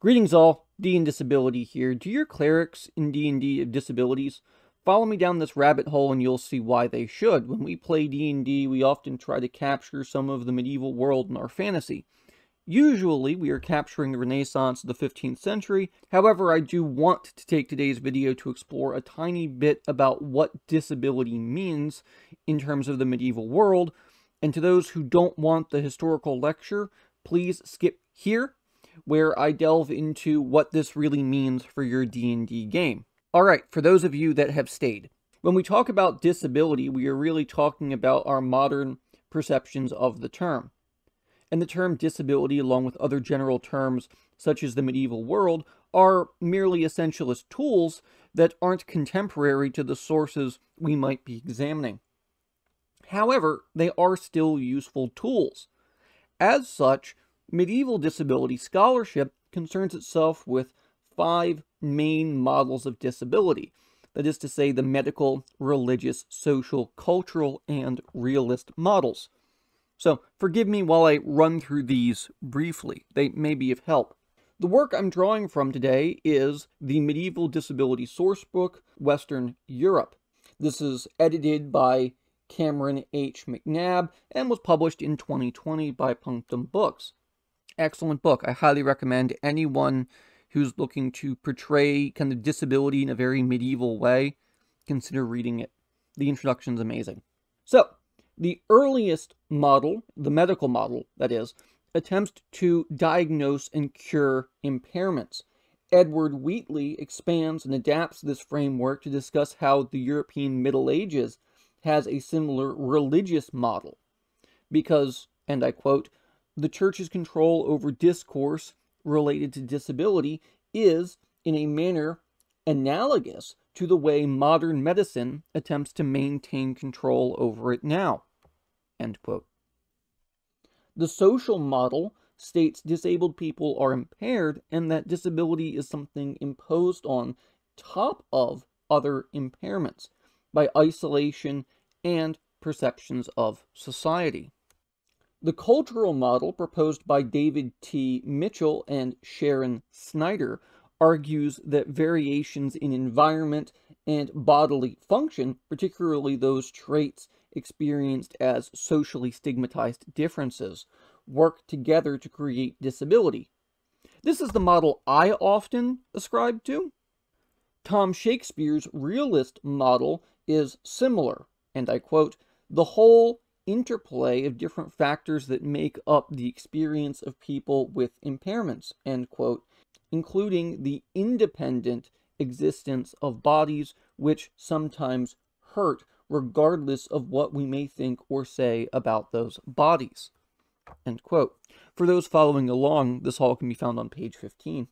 Greetings all, D&Disability here. Do your clerics in D&D have disabilities? Follow me down this rabbit hole and you'll see why they should. When we play D&D, we often try to capture some of the medieval world in our fantasy. Usually, we are capturing the Renaissance of the 15th century. However, I do want to take today's video to explore a tiny bit about what disability means in terms of the medieval world. And to those who don't want the historical lecture, please skip here, where I delve into what this really means for your D&D game. Alright, for those of you that have stayed, when we talk about disability, we are really talking about our modern perceptions of the term. And the term disability, along with other general terms such as the medieval world, are merely essentialist tools that aren't contemporary to the sources we might be examining. However, they are still useful tools. As such, medieval disability scholarship concerns itself with 5 main models of disability. That is to say, the medical, religious, social, cultural, and realist models. So, forgive me while I run through these briefly. They may be of help. The work I'm drawing from today is the Medieval Disability Sourcebook, Western Europe. This is edited by Cameron H. McNabb and was published in 2020 by Punctum Books. Excellent book. I highly recommend anyone who's looking to portray kind of disability in a very medieval way, consider reading it. The introduction's amazing. So, the earliest model, the medical model, that is, attempts to diagnose and cure impairments. Edward Wheatley expands and adapts this framework to discuss how the European Middle Ages has a similar religious model. Because, and I quote, the Church's control over discourse related to disability is, in a manner, analogous to the way modern medicine attempts to maintain control over it now. End quote. The social model states disabled people are impaired and that disability is something imposed on top of other impairments by isolation and perceptions of society. The cultural model proposed by David T. Mitchell and Sharon Snyder argues that variations in environment and bodily function, particularly those traits experienced as socially stigmatized differences, work together to create disability. This is the model I often ascribe to. Tom Shakespeare's realist model is similar, and I quote, the whole interplay of different factors that make up the experience of people with impairments, end quote, including the independent existence of bodies which sometimes hurt regardless of what we may think or say about those bodies, end quote. For those following along, this all can be found on page 15.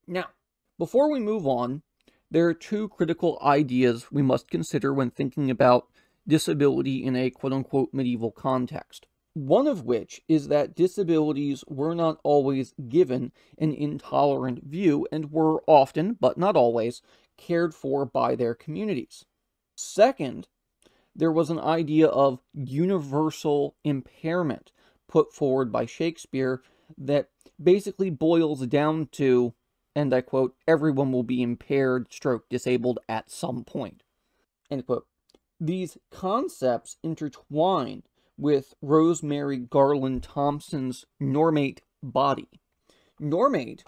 Now, before we move on, there are 2 critical ideas we must consider when thinking about disability in a quote-unquote medieval context. One of which is that disabilities were not always given an intolerant view and were often, but not always, cared for by their communities. Second, there was an idea of universal impairment put forward by Shakespeare that basically boils down to, and I quote, everyone will be impaired, stroke disabled at some point, end quote. These concepts intertwine with Rosemary Garland Thompson's normate body. Normate,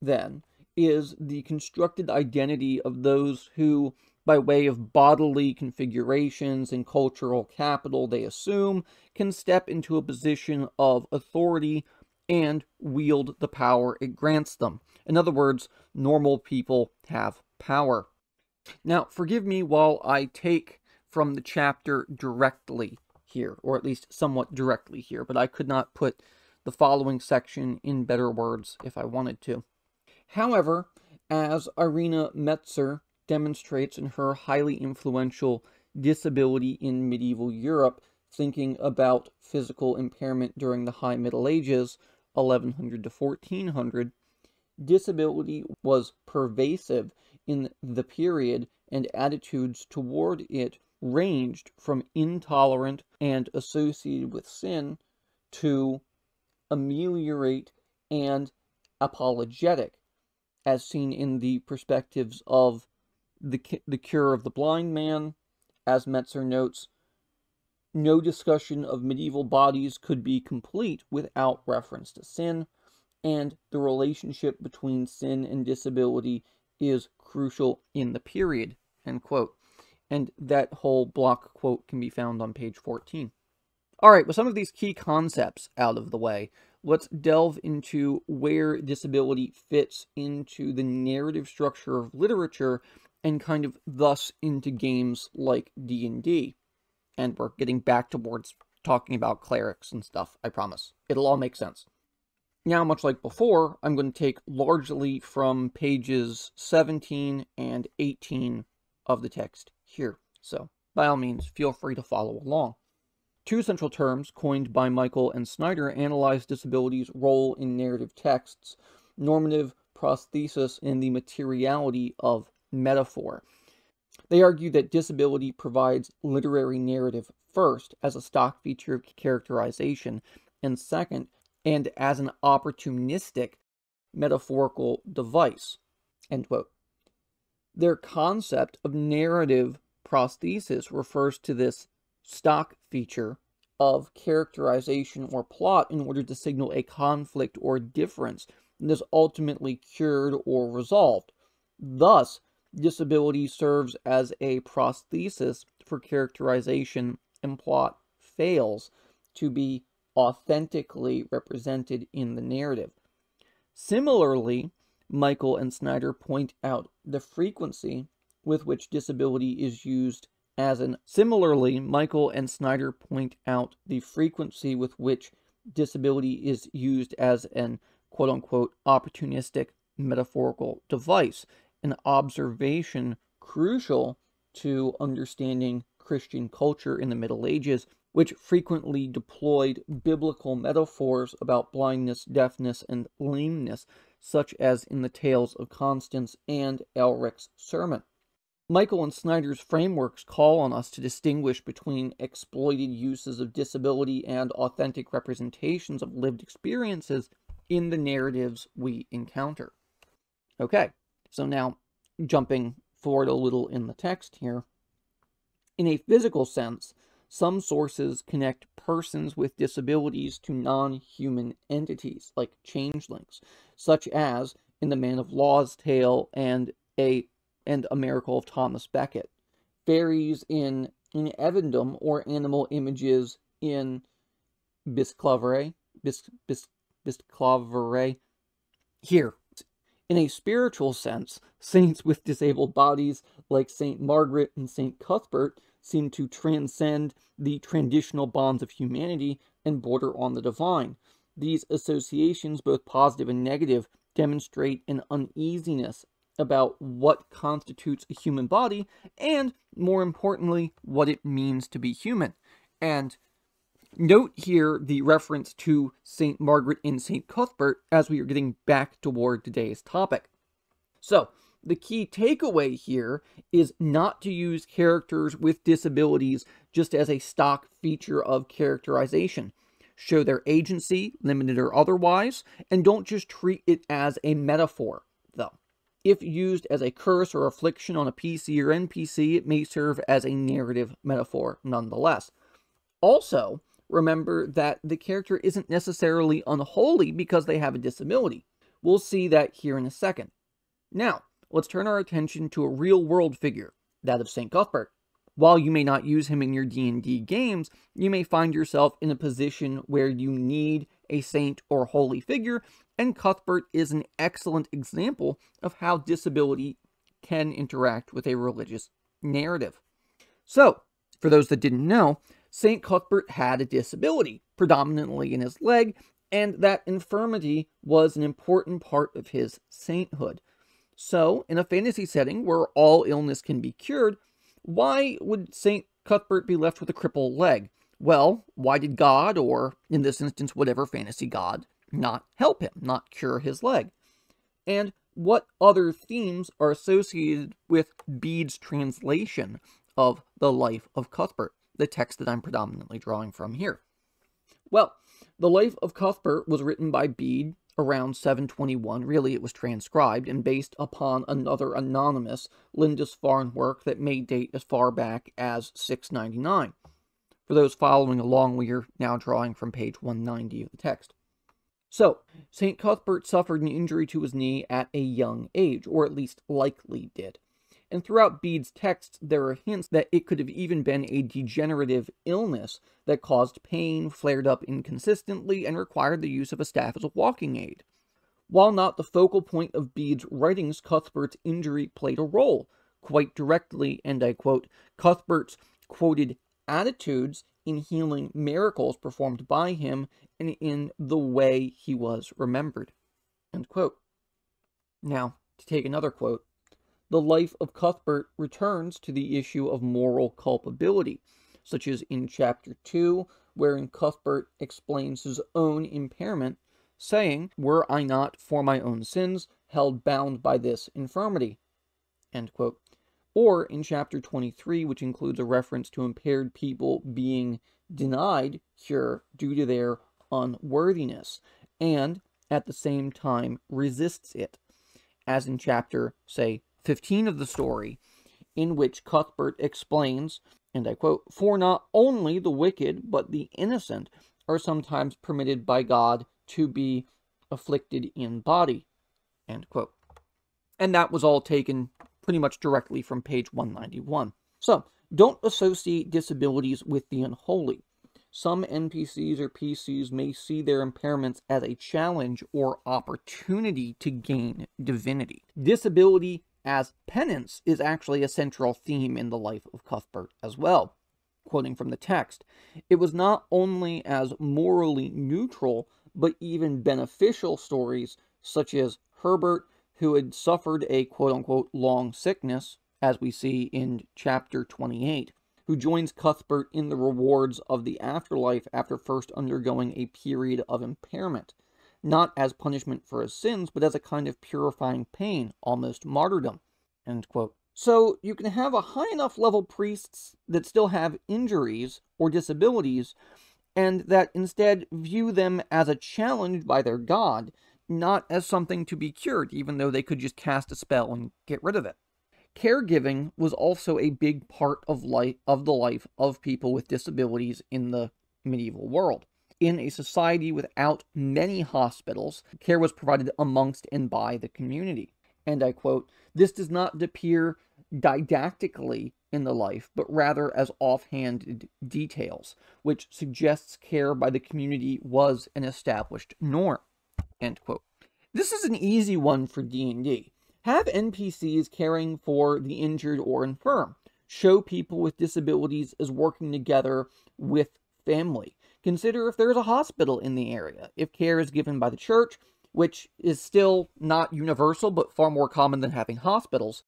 then, is the constructed identity of those who, by way of bodily configurations and cultural capital they assume, can step into a position of authority and wield the power it grants them. In other words, normal people have power. Now, forgive me while I take from the chapter directly here, or at least somewhat directly here, but I could not put the following section in better words if I wanted to. However, as Irina Metzer demonstrates in her highly influential Disability in Medieval Europe, thinking about physical impairment during the High Middle Ages, 1100 to 1400, disability was pervasive in the period and attitudes toward it ranged from intolerant and associated with sin to ameliorate and apologetic, as seen in the perspectives of the cure of the blind man. As Metzer notes, no discussion of medieval bodies could be complete without reference to sin, and the relationship between sin and disability is crucial in the period, end quote. And that whole block quote can be found on page 14. All right, with some of these key concepts out of the way, let's delve into where disability fits into the narrative structure of literature and kind of thus into games like D&D. And we're getting back towards talking about clerics and stuff, I promise. It'll all make sense. Now, much like before, I'm going to take largely from pages 17 and 18 of the text here. So, by all means, feel free to follow along. Two central terms coined by Michael and Snyder analyze disability's role in narrative texts: normative prosthesis and the materiality of metaphor. They argue that disability provides literary narrative first as a stock feature of characterization, and second, and as an opportunistic metaphorical device, end quote. Their concept of narrative prosthesis refers to this stock feature of characterization or plot in order to signal a conflict or difference that is ultimately cured or resolved. Thus, disability serves as a prosthesis for characterization, and plot fails to be authentically represented in the narrative. Similarly, Michael and Snyder point out the frequency with which disability is used as an opportunistic quote-unquote opportunistic metaphorical device, an observation crucial to understanding Christian culture in the Middle Ages, which frequently deployed biblical metaphors about blindness, deafness, and lameness, such as in the Tales of Constance and Elric's Sermon. Michael and Snyder's frameworks call on us to distinguish between exploited uses of disability and authentic representations of lived experiences in the narratives we encounter. Okay, so now jumping forward a little in the text here. In a physical sense, some sources connect persons with disabilities to non-human entities, like changelings, such as in the Man of Law's Tale and A Miracle of Thomas Becket, fairies in Evendom, or animal images in Bisclaveret. Here, in a spiritual sense, saints with disabled bodies like Saint Margaret and Saint Cuthbert seem to transcend the traditional bonds of humanity and border on the divine. These associations, both positive and negative, demonstrate an uneasiness about what constitutes a human body, and, more importantly, what it means to be human. And note here the reference to St. Margaret and St. Cuthbert as we are getting back toward today's topic. So, the key takeaway here is not to use characters with disabilities just as a stock feature of characterization. Show their agency, limited or otherwise, and don't just treat it as a metaphor, though. If used as a curse or affliction on a PC or NPC, it may serve as a narrative metaphor nonetheless. Also, remember that the character isn't necessarily unholy because they have a disability. We'll see that here in a second. Now, let's turn our attention to a real-world figure, that of St. Cuthbert. While you may not use him in your D&D games, you may find yourself in a position where you need a saint or holy figure, and Cuthbert is an excellent example of how disability can interact with a religious narrative. So, for those that didn't know, St. Cuthbert had a disability, predominantly in his leg, and that infirmity was an important part of his sainthood. So, in a fantasy setting where all illness can be cured, why would St. Cuthbert be left with a crippled leg? Well, why did God, or in this instance, whatever fantasy god, not help him, not cure his leg? And what other themes are associated with Bede's translation of the life of Cuthbert, the text that I'm predominantly drawing from here? Well, the life of Cuthbert was written by Bede around 721. Really, it was transcribed and based upon another anonymous Lindisfarne work that may date as far back as 699. For those following along, we are now drawing from page 190 of the text. So, St. Cuthbert suffered an injury to his knee at a young age, or at least likely did. And throughout Bede's texts, there are hints that it could have even been a degenerative illness that caused pain, flared up inconsistently, and required the use of a staff as a walking aid. While not the focal point of Bede's writings, Cuthbert's injury played a role. Quite directly, and I quote, Cuthbert's quoted attitudes in healing miracles performed by him and in the way he was remembered. End quote. Now, to take another quote, the life of Cuthbert returns to the issue of moral culpability, such as in chapter 2, wherein Cuthbert explains his own impairment, saying, "Were I not for my own sins held bound by this infirmity," end quote. Or in chapter 23, which includes a reference to impaired people being denied cure due to their unworthiness, and at the same time resists it, as in chapter, say, 15 of the story, in which Cuthbert explains, and I quote, "For not only the wicked, but the innocent are sometimes permitted by God to be afflicted in body," end quote. And that was all taken pretty much directly from page 191. So, don't associate disabilities with the unholy. Some NPCs or PCs may see their impairments as a challenge or opportunity to gain divinity. Disability as penance is actually a central theme in the life of Cuthbert as well. Quoting from the text, "It was not only as morally neutral, but even beneficial stories, such as Herbert, who had suffered a quote-unquote long sickness, as we see in chapter 28, who joins Cuthbert in the rewards of the afterlife after first undergoing a period of impairment, not as punishment for his sins, but as a kind of purifying pain, almost martyrdom," end quote. So you can have a high enough level priests that still have injuries or disabilities, and that instead view them as a challenge by their god, not as something to be cured, even though they could just cast a spell and get rid of it. Caregiving was also a big part of the life of people with disabilities in the medieval world. In a society without many hospitals, care was provided amongst and by the community. And I quote, "This does not appear didactically in the life, but rather as offhanded details, which suggests care by the community was an established norm," end quote. This is an easy one for D&D. Have NPCs caring for the injured or infirm. Show people with disabilities as working together with family. Consider if there's a hospital in the area, if care is given by the church, which is still not universal but far more common than having hospitals,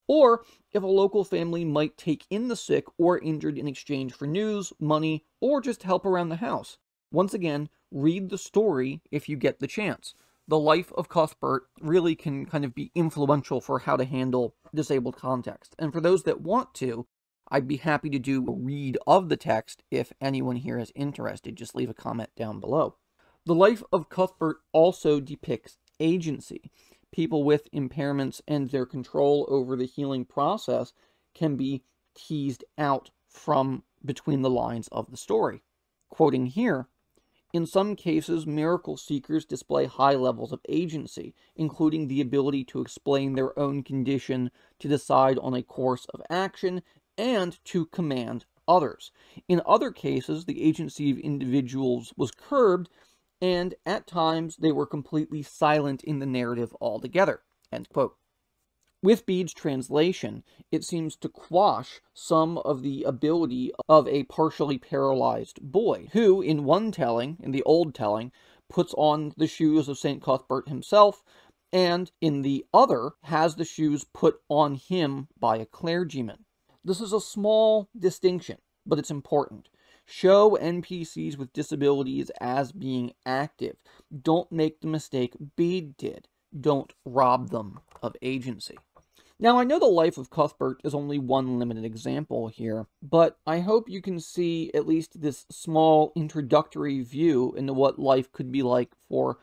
or if a local family might take in the sick or injured in exchange for news, money, or just help around the house. Once again, read the story if you get the chance. The life of Cuthbert really can kind of be influential for how to handle disabled context. And for those that want to, I'd be happy to do a read of the text if anyone here is interested. Just leave a comment down below. The life of Cuthbert also depicts agency. People with impairments and their control over the healing process can be teased out from between the lines of the story. Quoting here, "In some cases, miracle seekers display high levels of agency, including the ability to explain their own condition, to decide on a course of action, and to command others. In other cases, the agency of individuals was curbed, and at times they were completely silent in the narrative altogether." End quote. With Bede's translation, it seems to quash some of the ability of a partially paralyzed boy, who, in one telling, in the old telling, puts on the shoes of St. Cuthbert himself, and in the other, has the shoes put on him by a clergyman. This is a small distinction, but it's important. Show NPCs with disabilities as being active. Don't make the mistake Bede did. Don't rob them of agency. Now, I know the life of Cuthbert is only one limited example here, but I hope you can see at least this small introductory view into what life could be like for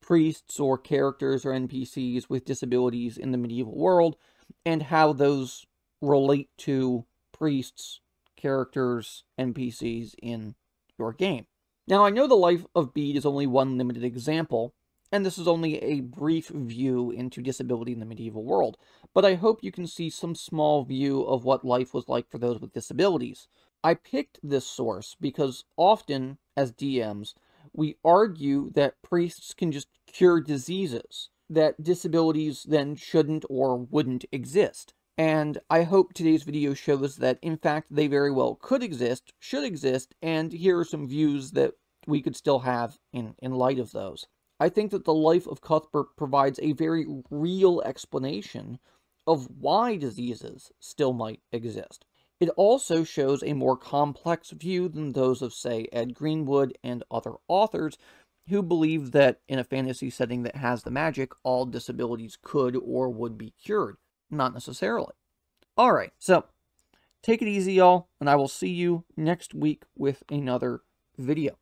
priests or characters or NPCs with disabilities in the medieval world, and how those relate to priests, characters, NPCs in your game. Now, I know the life of Bede is only one limited example, and this is only a brief view into disability in the medieval world, but I hope you can see some small view of what life was like for those with disabilities. I picked this source because often, as DMs, we argue that priests can just cure diseases, that disabilities then shouldn't or wouldn't exist. And I hope today's video shows that, in fact, they very well could exist, should exist, and here are some views that we could still have in light of those. I think that the life of Cuthbert provides a very real explanation of why diseases still might exist. It also shows a more complex view than those of, say, Ed Greenwood and other authors who believe that in a fantasy setting that has the magic, all disabilities could or would be cured. Not necessarily. Alright, so take it easy, y'all, and I will see you next week with another video.